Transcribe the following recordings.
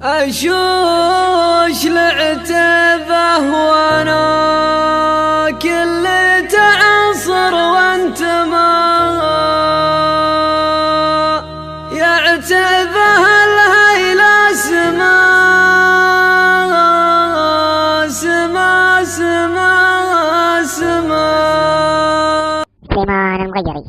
أشوش العتبة وانا كل تعصر وانت ما يعتبه الهيلة سما سما سما سما سليمان المغيري.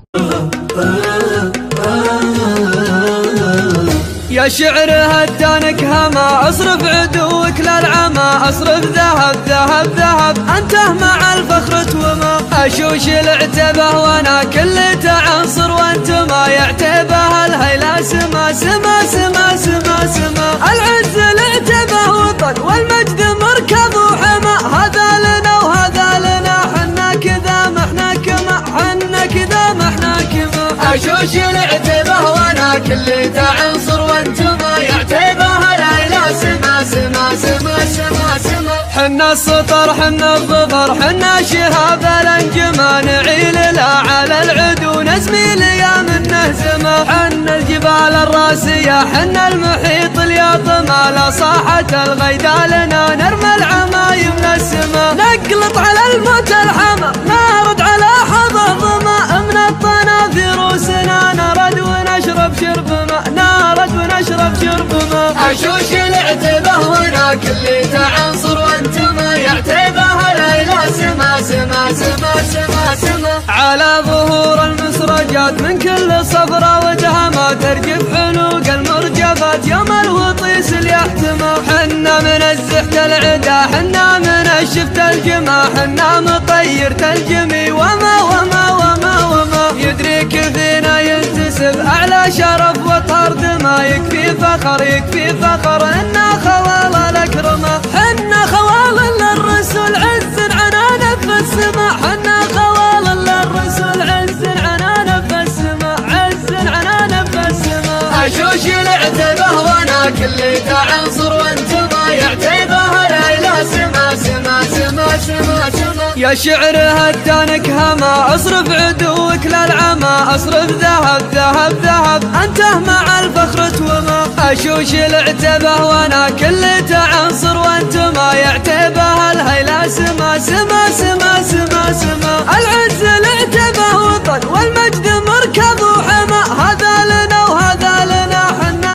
يا شعر هدانك هما اصرف عدوك للعمى، اصرف ذهب ذهب ذهب انته مع الفخر توما. اشوش العتبه وانا كل تعنصر وانت ما يعتبه الهيلة سما سما سما سما سما. العز العتبه وطن والمجد مركب وحما، هذا لنا وهذا لنا حنا كذا ما احنا كما، حنا كذا ما احنا كما. اشوش العتبه وانا كل تعنصر وانت ما يعتبه الهيلة سما سما سما سما سما. حنا السطر حنا الظفر حنا شهاب الانجما، نعيل لا على العدو نزمي ليام النهزمة. حنا الجبال الراسية حنا المحيط الياطمة، لا صاحة الغيدا لنا نرمى العمايم للسما. نقلط على الموت الحما نارد على حظ ظما، من الطناثير وسنا نرد ونشرب شرب ماء، نارد ونشرب شرب ماء. أشوش العتبه وانا كل تعنصر وانت ما يعتبه الهيلة سما سما سما سما سما. على ظهور المسرجات من كل صفرة وجهما، ترجف حلوق المرجفات يوم الوطيس اليحتمى. حنا من الزحت العدا حنا من الشفت الجما، حنا مطير تلجمي وما وما وما وما. يدريك فينا ينتسب أعلى شرف وطهر دما، يكفي فخر يكفي فخر إنا خوال الأكرمة. حنا خوال للرسول عز عنانا في السما، حنا خوال للرسول عز عنانا في السما، عز عنانا في السما. أشوش العتبه وانا كل تعنصر وانت ما يعتبه الهيلة سما سما سما سما سما. يا شعر هدانك هما اصرف عدوك للعمى، اصرف ذهب ذهب ذهب انته مع الفخر توما. اشوش العتبه وانا كل